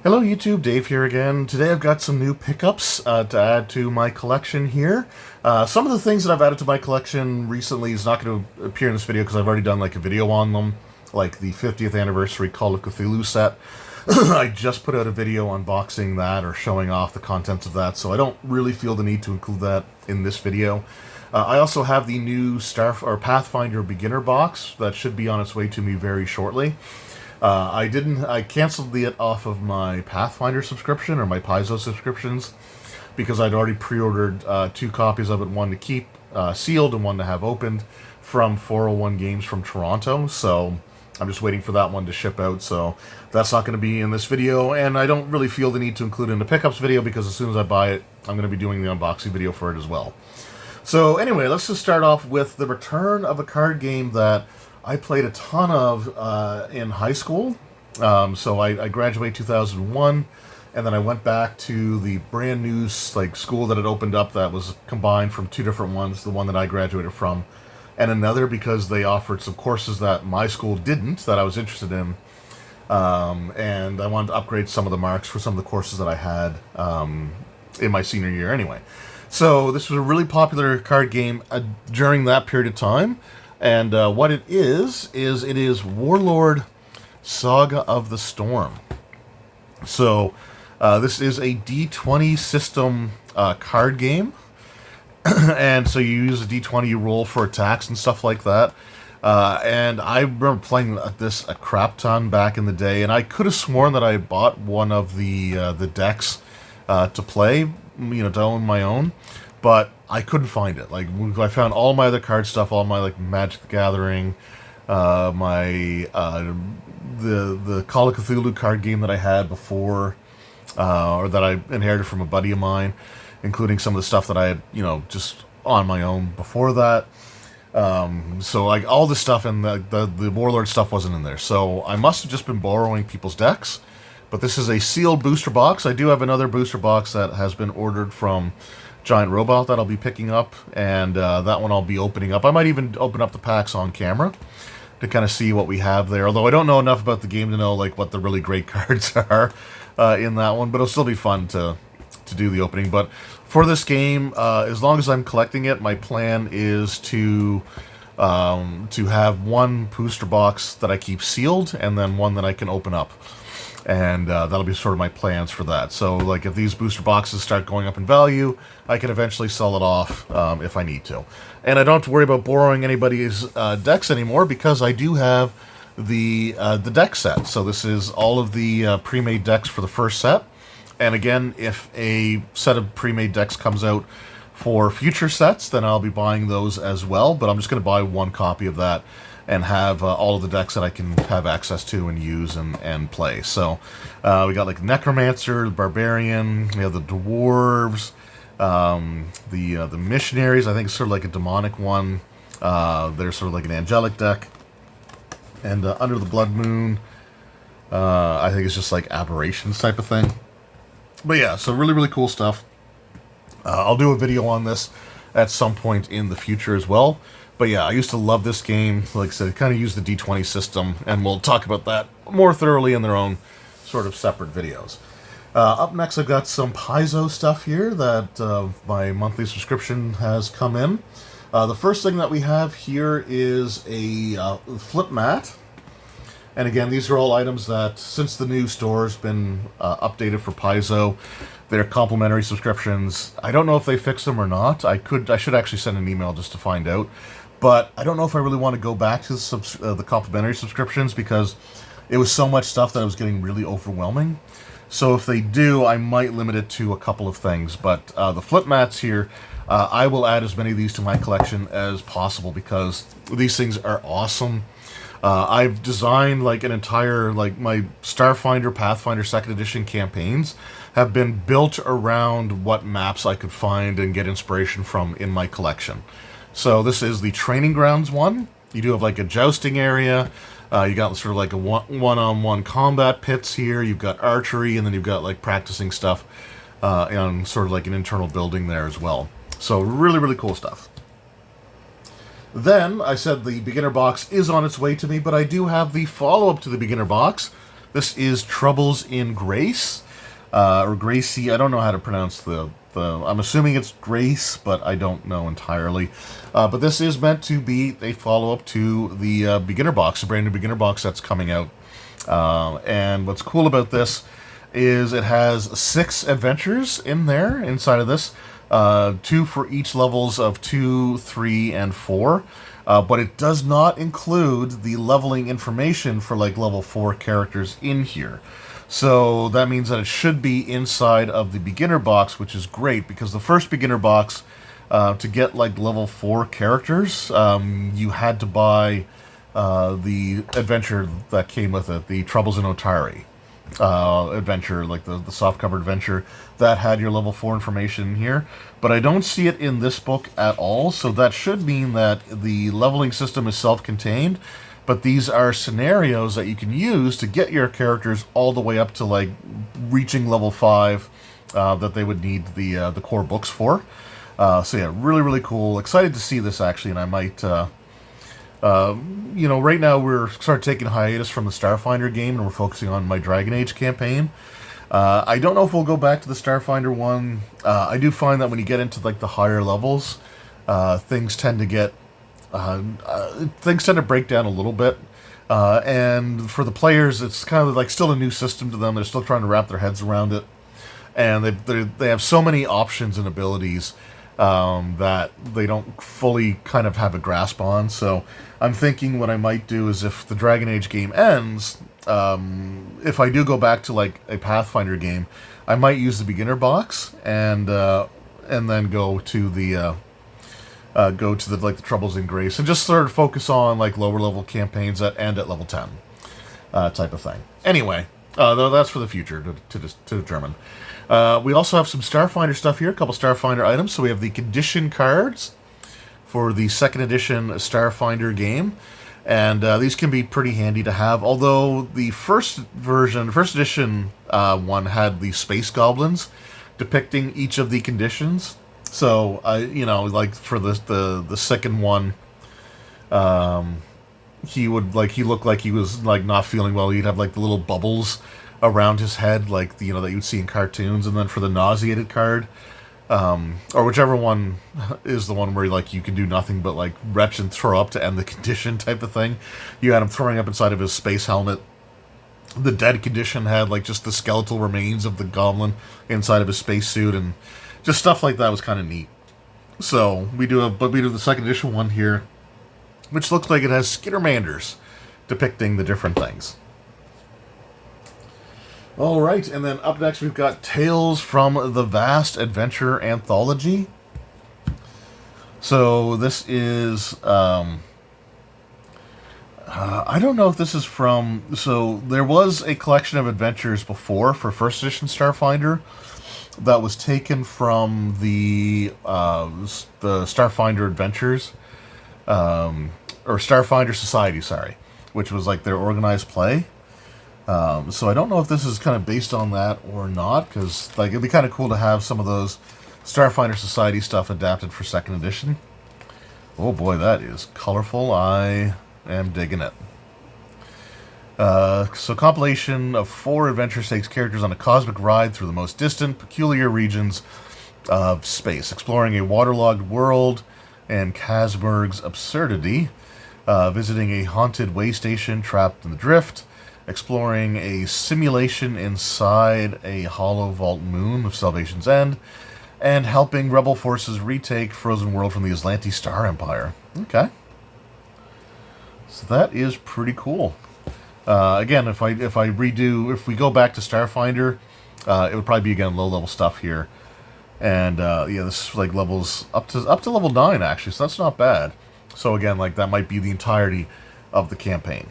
Hello YouTube, Dave here again. Today I've got some new pickups to add to my collection here. Some of the things that I've added to my collection recently is not going to appear in this video because I've already done like a video on them, like the 50th anniversary Call of Cthulhu set. I just put out a video unboxing that or showing off the contents of that, so I don't really feel the need to include that in this video. I also have the new Pathfinder beginner box that should be on its way to me very shortly. I canceled it off of my Pathfinder subscription or my Paizo subscriptions because I'd already pre-ordered 2 copies of it, one to keep sealed and one to have opened from 401 Games from Toronto. So I'm just waiting for that one to ship out. So that's not going to be in this video, and I don't really feel the need to include it in the pickups video because as soon as I buy it, I'm going to be doing the unboxing video for it as well. So anyway, let's just start off with the return of a card game that I played a ton of in high school. So I graduated 2001, and then I went back to the brand new school that had opened up that was combined from 2 different ones, the one that I graduated from, and another because they offered some courses that my school didn't, that I was interested in. And I wanted to upgrade some of the marks for some of the courses that I had in my senior year anyway. So this was a really popular card game during that period of time. And what it is Warlord Saga of the Storm. So this is a D20 system card game. And so you use a D20, you roll for attacks and stuff like that. And I remember playing this a crap ton back in the day, and I could have sworn that I bought one of the decks to play, to own my own. But I couldn't find it. Like, I found all my other card stuff, all my Magic the Gathering, my the Call of Cthulhu card game that I had before, or that I inherited from a buddy of mine, including some of the stuff that I had, just on my own before that. So like all the stuff and the Warlord stuff wasn't in there. So I must have just been borrowing people's decks. But this is a sealed booster box. I do have another booster box that has been ordered from Giant Robot that I'll be picking up, and that one I'll be opening up. I might even open up the packs on camera to kind of see what we have there, although I don't know enough about the game to know what the really great cards are in that one, but it'll still be fun to do the opening. But for this game, as long as I'm collecting it, my plan is to have one booster box that I keep sealed and then one that I can open up. And that'll be sort of my plans for that. So, if these booster boxes start going up in value, I can eventually sell it off if I need to. And I don't have to worry about borrowing anybody's decks anymore because I do have the deck set. So this is all of the pre-made decks for the first set. And again, if a set of pre-made decks comes out for future sets, then I'll be buying those as well. But I'm just going to buy one copy of that and have all of the decks that I can have access to and use and play. So we got Necromancer, the Barbarian, we have the Dwarves, the Missionaries. I think it's sort of like a demonic one. They're sort of like an angelic deck. And Under the Blood Moon, I think it's just like aberrations type of thing. But yeah, so really, really cool stuff. I'll do a video on this at some point in the future as well. But yeah, I used to love this game. Like I said, kind of use the D20 system, and we'll talk about that more thoroughly in their own sort of separate videos. Up next, I've got some Paizo stuff here that my monthly subscription has come in. The first thing that we have here is a flip mat. And again, these are all items that, since the new store's been updated for Paizo, they're complimentary subscriptions. I don't know if they fixed them or not. I should actually send an email just to find out. But I don't know if I really want to go back to the complimentary subscriptions because it was so much stuff that it was getting really overwhelming. So if they do, I might limit it to a couple of things. But the flip mats here, I will add as many of these to my collection as possible because these things are awesome. I've designed an entire, my Starfinder, Pathfinder 2nd Edition campaigns have been built around what maps I could find and get inspiration from in my collection. So this is the Training Grounds one. You do have a jousting area. You got sort of a one-on-one combat pits here. You've got archery, and then you've got practicing stuff and sort of an internal building there as well. So really, really cool stuff. Then, I said the beginner box is on its way to me, but I do have the follow-up to the beginner box This is Troubles in Grace, or Gracie. I don't know how to pronounce the. I'm assuming it's Grace, but I don't know entirely. But this is meant to be a follow-up to the beginner box, a brand new beginner box that's coming out. And what's cool about this is it has 6 adventures in there, inside of this. 2 for each levels of 2, 3, and 4. But it does not include the leveling information for like level 4 characters in here. So that means that it should be inside of the beginner box, which is great, because the first beginner box, to get like level 4 characters, you had to buy the adventure that came with it, the Troubles in Otari adventure, like the soft-cover adventure that had your level 4 information in here. But I don't see it in this book at all, so that should mean that the leveling system is self-contained. But these are scenarios that you can use to get your characters all the way up to like reaching level 5 that they would need the core books for. So yeah, really, really cool. Excited to see this actually, and I might, you know, right now we're sort of taking a hiatus from the Starfinder game, and we're focusing on my Dragon Age campaign. I don't know if we'll go back to the Starfinder one. I do find that when you get into like the higher levels, things tend to get things tend to break down a little bit, and for the players, it's kind of like still a new system to them. They're still trying to wrap their heads around it, and they have so many options and abilities that they don't fully kind of have a grasp on. So I'm thinking what I might do is, if the Dragon Age game ends, if I do go back to like a Pathfinder game, I might use the beginner box and then go to the like the Troubles in Grace, and just sort of focus on like lower level campaigns that end at level 10 type of thing. Anyway, though that's for the future to determine. We also have some Starfinder stuff here, a couple Starfinder items. So we have the condition cards for the 2nd edition Starfinder game, and these can be pretty handy to have. Although the first edition one had the space goblins depicting each of the conditions. So, you know, like for the second one, he looked like he was like not feeling well. He'd have like the little bubbles around his head, like, you know, that you'd see in cartoons. And then for the nauseated card, or whichever one is the one where like you can do nothing but like retch and throw up to end the condition type of thing, you had him throwing up inside of his space helmet. The dead condition had like just the skeletal remains of the goblin inside of his spacesuit, and just stuff like that was kind of neat. So we do the 2nd edition one here, which looks like it has Skittermanders depicting the different things. All right, and then up next we've got Tales from the Vast Adventure Anthology. So this is, I don't know if this is from, so there was a collection of adventures before for 1st edition Starfinder that was taken from the Starfinder Adventures, or Starfinder Society, sorry, which was like their organized play. So I don't know if this is kind of based on that or not, because like it'd be kind of cool to have some of those Starfinder Society stuff adapted for 2nd edition. Oh boy, that is colorful. I am digging it. So compilation of 4 adventures takes characters on a cosmic ride through the most distant, peculiar regions of space, exploring a waterlogged world and Casberg's absurdity, visiting a haunted way station trapped in the drift, exploring a simulation inside a hollow vault moon of Salvation's End, and helping rebel forces retake Frozen World from the Aslanti Star Empire. Okay. So that is pretty cool. Again, if we go back to Starfinder, it would probably be again low level stuff here, and yeah, this is like levels up to level 9 actually, so that's not bad. So again, like that might be the entirety of the campaign.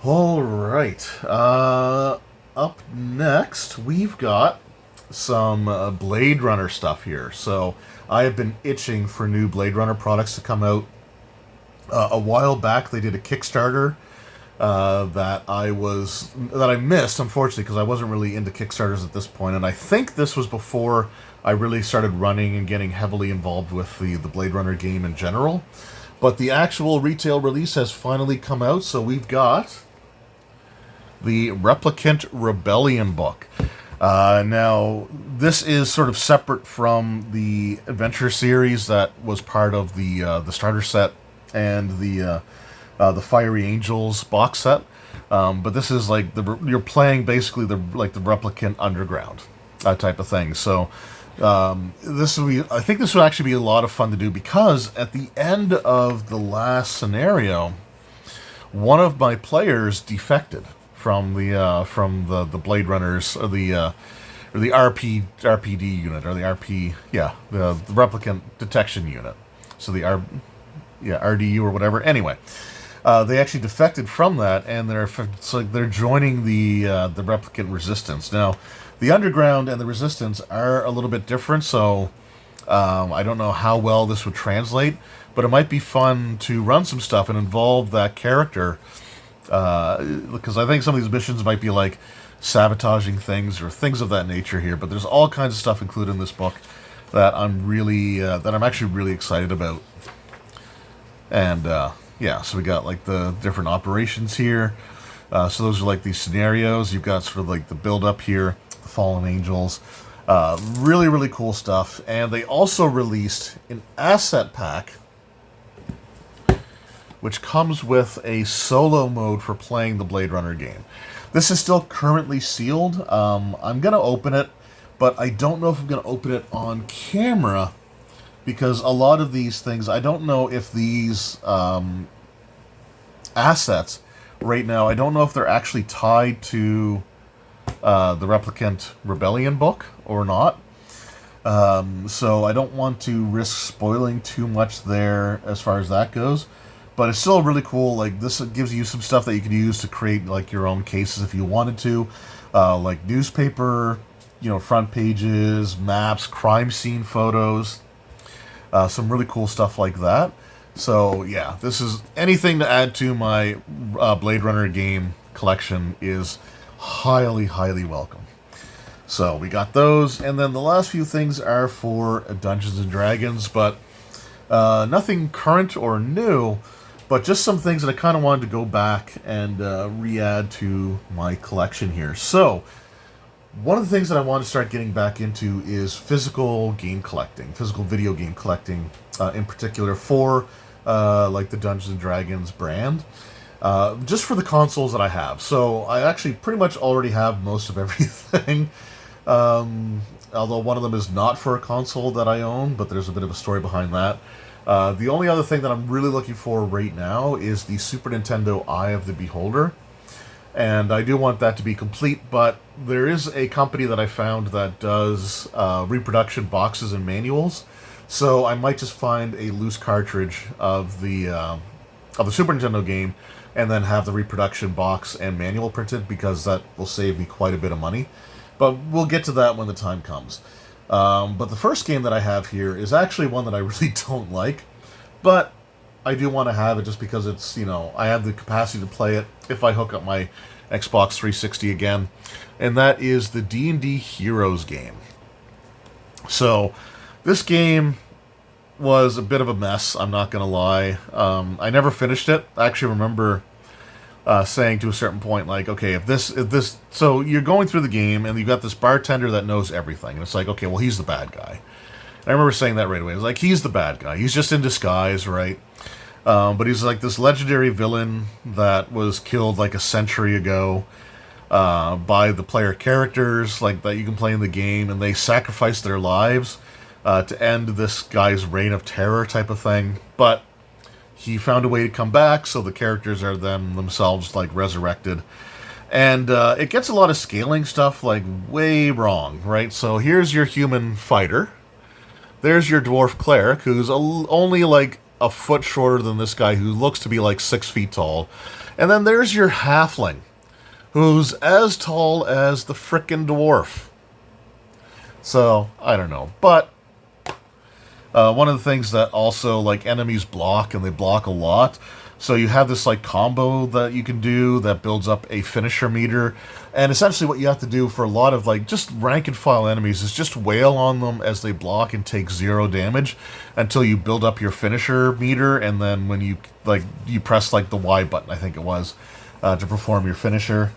All right, up next we've got some Blade Runner stuff here. So I have been itching for new Blade Runner products to come out. A while back, they did a Kickstarter that I missed, unfortunately, because I wasn't really into Kickstarters at this point, and I think this was before I really started running and getting heavily involved with the Blade Runner game in general. But the actual retail release has finally come out, so we've got the Replicant Rebellion book. Now, this is sort of separate from the adventure series that was part of the starter set and the Fiery Angels box set. But this is like you're playing basically the Replicant Underground type of thing. So I think this would actually be a lot of fun to do, because at the end of the last scenario, one of my players defected from the Blade Runners, or the RPD unit, or the Replicant Detection Unit. So the RDU or whatever. Anyway, they actually defected from that, and they're joining the Replicant Resistance. Now, the Underground and the Resistance are a little bit different, so I don't know how well this would translate, but it might be fun to run some stuff and involve that character, because I think some of these missions might be like sabotaging things or things of that nature here. But there's all kinds of stuff included in this book that I'm actually really excited about. And yeah, so we got like the different operations here. So those are like these scenarios. You've got sort of like the build up here, the Fallen Angels. Really, really cool stuff. And they also released an asset pack, which comes with a solo mode for playing the Blade Runner game. This is still currently sealed. I'm going to open it, but I don't know if I'm going to open it on camera, because a lot of these things, I don't know if these assets right now, I don't know if they're actually tied to the Replicant Rebellion book or not. So I don't want to risk spoiling too much there as far as that goes. But it's still really cool. Like, this gives you some stuff that you can use to create like your own cases if you wanted to, like newspaper, front pages, maps, crime scene photos, some really cool stuff like that. So yeah, this is anything to add to my Blade Runner game collection is highly, highly welcome. So we got those, and then the last few things are for Dungeons and Dragons, but nothing current or new. But just some things that I kind of wanted to go back and re-add to my collection here. So, one of the things that I want to start getting back into is physical game collecting, physical video game collecting, in particular for like the Dungeons & Dragons brand, just for the consoles that I have. So, I actually pretty much already have most of everything, although one of them is not for a console that I own, but there's a bit of a story behind that. The only other thing that I'm really looking for right now is the Super Nintendo Eye of the Beholder. And I do want that to be complete, but there is a company that I found that does reproduction boxes and manuals. So I might just find a loose cartridge of the Super Nintendo game and then have the reproduction box and manual printed, because that will save me quite a bit of money. But we'll get to that when the time comes. But the first game that I have here is actually one that I really don't like, but I do want to have it just because it's, I have the capacity to play it if I hook up my Xbox 360 again, and that is the D&D Heroes game. So, this game was a bit of a mess, I'm not going to lie. I never finished it. I actually remember saying to a certain point, like, okay, if this, so you're going through the game, and you've got this bartender that knows everything, and it's like, okay, well, he's the bad guy. I remember saying that right away. It's like, he's the bad guy. He's just in disguise, right? But he's like this legendary villain that was killed like a century ago by the player characters like that you can play in the game, and they sacrificed their lives to end this guy's reign of terror type of thing. But he found a way to come back, so the characters are then themselves like resurrected. And it gets a lot of scaling stuff like way wrong, right? So here's your human fighter. There's your dwarf cleric, who's only like a foot shorter than this guy, who looks to be like 6 feet tall. And then there's your halfling, who's as tall as the frickin' dwarf. So, I don't know. But one of the things that also, like, enemies block, and they block a lot. So you have this, like, combo that you can do that builds up a finisher meter. And essentially what you have to do for a lot of, like, just rank-and-file enemies is just wail on them as they block and take 0 damage until you build up your finisher meter. And then when you, like, you press, like, the Y button, I think it was, to perform your finisher.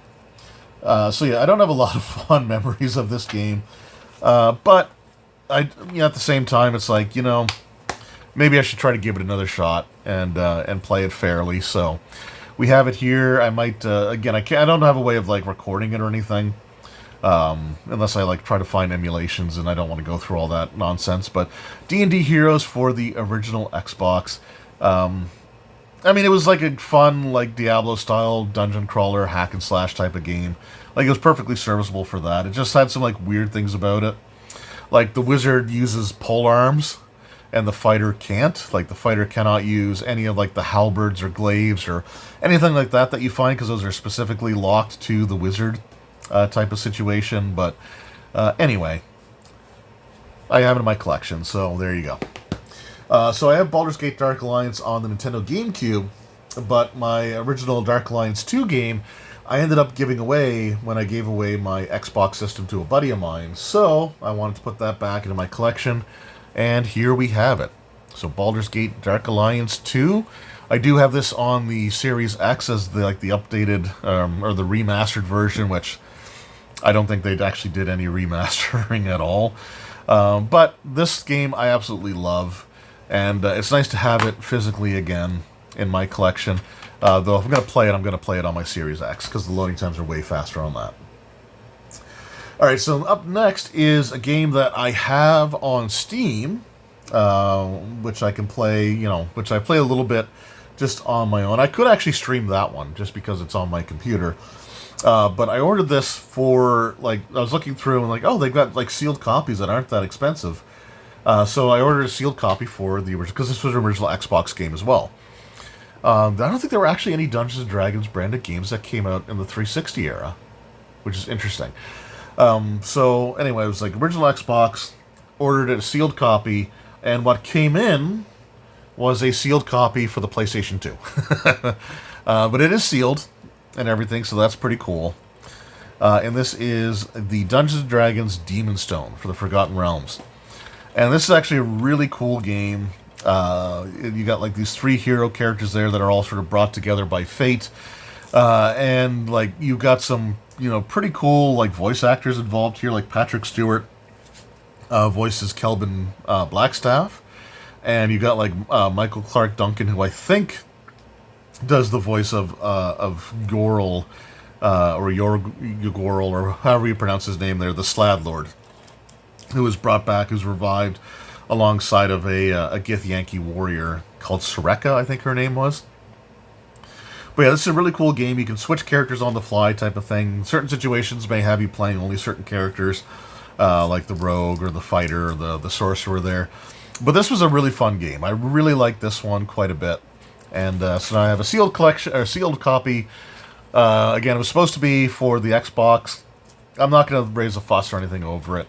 So yeah, I don't have a lot of fond memories of this game, but at the same time, it's like, maybe I should try to give it another shot and play it fairly. So we have it here. I might again. I don't have a way of like recording it or anything, unless I like try to find emulations, and I don't want to go through all that nonsense. But D&D Heroes for the original Xbox. It was like a fun, like Diablo-style dungeon crawler, hack and slash type of game. Like, it was perfectly serviceable for that. It just had some like weird things about it. Like, the wizard uses pole arms, and the fighter can't. Like, the fighter cannot use any of like the halberds or glaives or anything like that you find, because those are specifically locked to the wizard type of situation. But anyway, I have it in my collection, so there you go. So I have Baldur's Gate Dark Alliance on the Nintendo GameCube, but my original Dark Alliance 2 game I ended up giving away when I gave away my Xbox system to a buddy of mine. So I wanted to put that back into my collection, and here we have it. So Baldur's Gate Dark Alliance 2. I do have this on the Series X as the updated or the remastered version, which I don't think they actually did any remastering at all. But this game I absolutely love. And it's nice to have it physically again in my collection. Though if I'm going to play it on my Series X, because the loading times are way faster on that. Alright, so up next is a game that I have on Steam, which I can play, which I play a little bit just on my own. I could actually stream that one, just because it's on my computer. But I ordered this for, I was looking through and oh, they've got, sealed copies that aren't that expensive. So I ordered a sealed copy for the original, because this was an original Xbox game as well. I don't think there were actually any Dungeons & Dragons branded games that came out in the 360 era, which is interesting. So anyway, it was original Xbox, ordered a sealed copy, and what came in was a sealed copy for the PlayStation 2. But it is sealed and everything, so that's pretty cool. And this is the Dungeons & Dragons Demon Stone for the Forgotten Realms. And this is actually a really cool game. You got these 3 hero characters there that are all sort of brought together by fate. And you've got some, pretty cool voice actors involved here, like Patrick Stewart voices Kelvin Blackstaff. And you got Michael Clark Duncan, who I think does the voice of Gorl, or Yorgorl, or however you pronounce his name there, the Slad Lord, who was brought back, who's revived alongside of a Githyanki warrior called Soreka, I think her name was. But yeah, this is a really cool game. You can switch characters on the fly type of thing. Certain situations may have you playing only certain characters, like the rogue or the fighter or the sorcerer there. But this was a really fun game. I really liked this one quite a bit. And so now I have a sealed collection, or sealed copy. Again, it was supposed to be for the Xbox. I'm not going to raise a fuss or anything over it.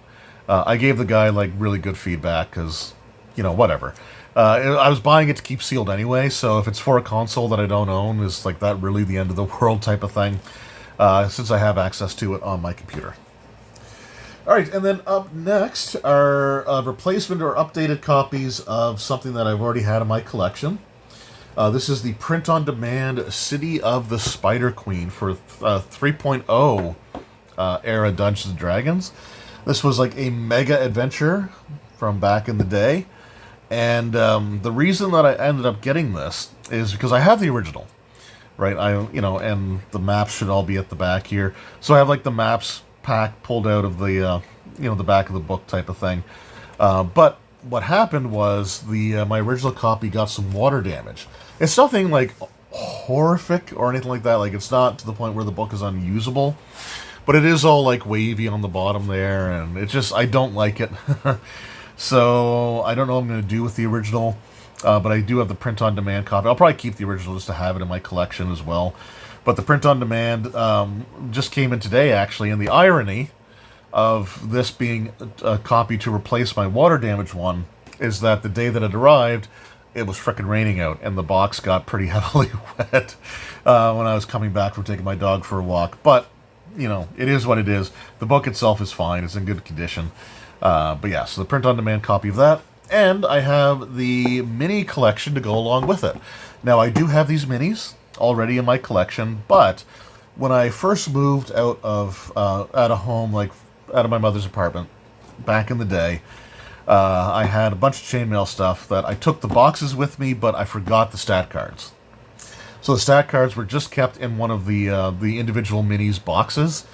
I gave the guy really good feedback because, whatever. I was buying it to keep sealed anyway, so if it's for a console that I don't own, is that really the end of the world type of thing, since I have access to it on my computer. Alright, and then up next are replacement or updated copies of something that I've already had in my collection. This is the print-on-demand City of the Spider Queen for 3.0 era Dungeons & Dragons. This was a mega adventure from back in the day. And the reason that I ended up getting this is because I have the original, right? And the maps should all be at the back here. So I have the maps pack pulled out of the, the back of the book type of thing. But what happened was my original copy got some water damage. It's nothing horrific or anything like that. It's not to the point where the book is unusable. But it is all wavy on the bottom there, and it just, I don't like it. So I don't know what I'm going to do with the original, but I do have the print-on-demand copy. I'll probably keep the original just to have it in my collection as well. But the print-on-demand just came in today, actually, and the irony of this being a copy to replace my water-damaged one is that the day that it arrived, it was frickin' raining out, and the box got pretty heavily wet when I was coming back from taking my dog for a walk. But it is what it is. The book itself is fine. It's in good condition. But yeah, so the print-on-demand copy of that. And I have the mini collection to go along with it. Now, I do have these minis already in my collection, but when I first moved out of home, like out of my mother's apartment back in the day, I had a bunch of chainmail stuff that I took the boxes with me, but I forgot the stat cards. So the stat cards were just kept in one of the individual minis boxes,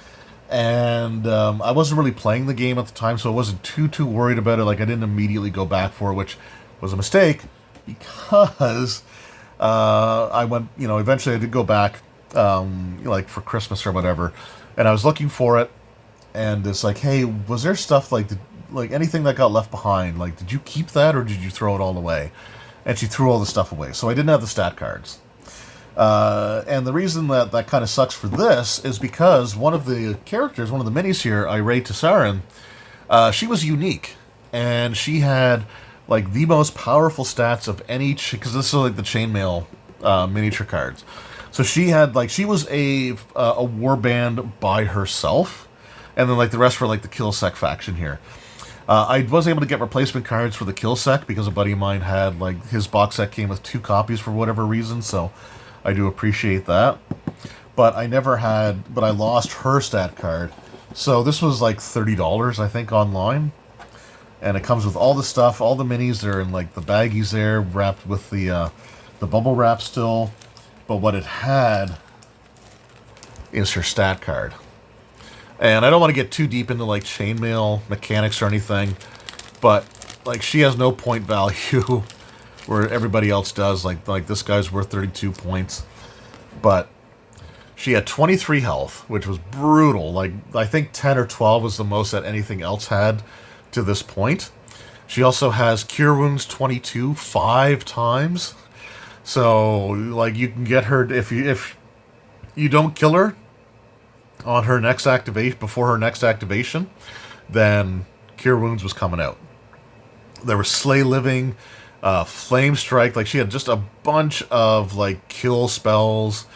and I wasn't really playing the game at the time, so I wasn't too worried about it. Like, I didn't immediately go back for it, which was a mistake, because I went, eventually I did go back, like for Christmas or whatever, and I was looking for it, and it's like, hey, was there stuff like anything that got left behind? Like, did you keep that or did you throw it all away? And she threw all the stuff away, so I didn't have the stat cards. And the reason that kind of sucks for this is because one of the characters, one of the minis here, Irate Tassarin, she was unique, and she had like the most powerful stats of any, because this is like the chainmail miniature cards. So she had she was a warband by herself, and then like the rest were like the Killsec faction here. I was able to get replacement cards for the Killsec because a buddy of mine had his box set came with 2 copies for whatever reason, so I do appreciate that. But I lost her stat card. So this was like $30, I think, online. And it comes with all the stuff, all the minis. They're in like the baggies there, wrapped with the bubble wrap still. But what it had is her stat card. And I don't want to get too deep into like chainmail mechanics or anything, but like she has no point value where everybody else does. Like this guy's worth 32 points, but she had 23 health, which was brutal. Like I think 10 or 12 was the most that anything else had to this point. She also has Cure Wounds 22 5 times. So like you can get her if you don't kill her on her next activation, before her next activation, then Cure Wounds was coming out. There was Slay Living, Flame Strike. Like she had just a bunch of like kill spells.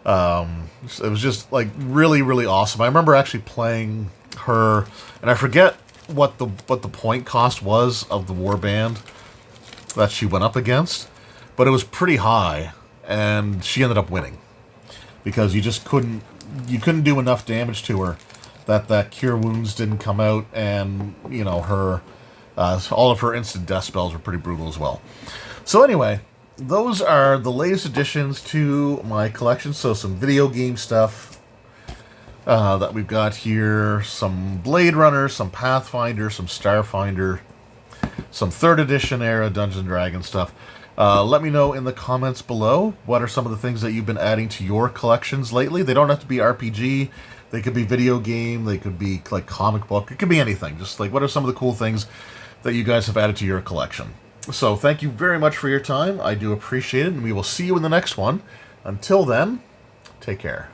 It was just like really, really awesome. I remember actually playing her, and I forget what the point cost was of the warband that she went up against, but it was pretty high, and she ended up winning because you just couldn't do enough damage to her that Cure Wounds didn't come out, and her all of her instant death spells were pretty brutal as well. So anyway, those are the latest additions to my collection. So some video game stuff that we've got here, some Blade Runner, some Pathfinder, some Starfinder, some 3rd edition era Dungeons & Dragons stuff. Let me know in the comments below what are some of the things that you've been adding to your collections lately. They don't have to be RPG. They could be video game. They could be like comic book. It could be anything. Just like what are some of the cool things that you guys have added to your collection. So thank you very much for your time. I do appreciate it, and we will see you in the next one. Until then, take care.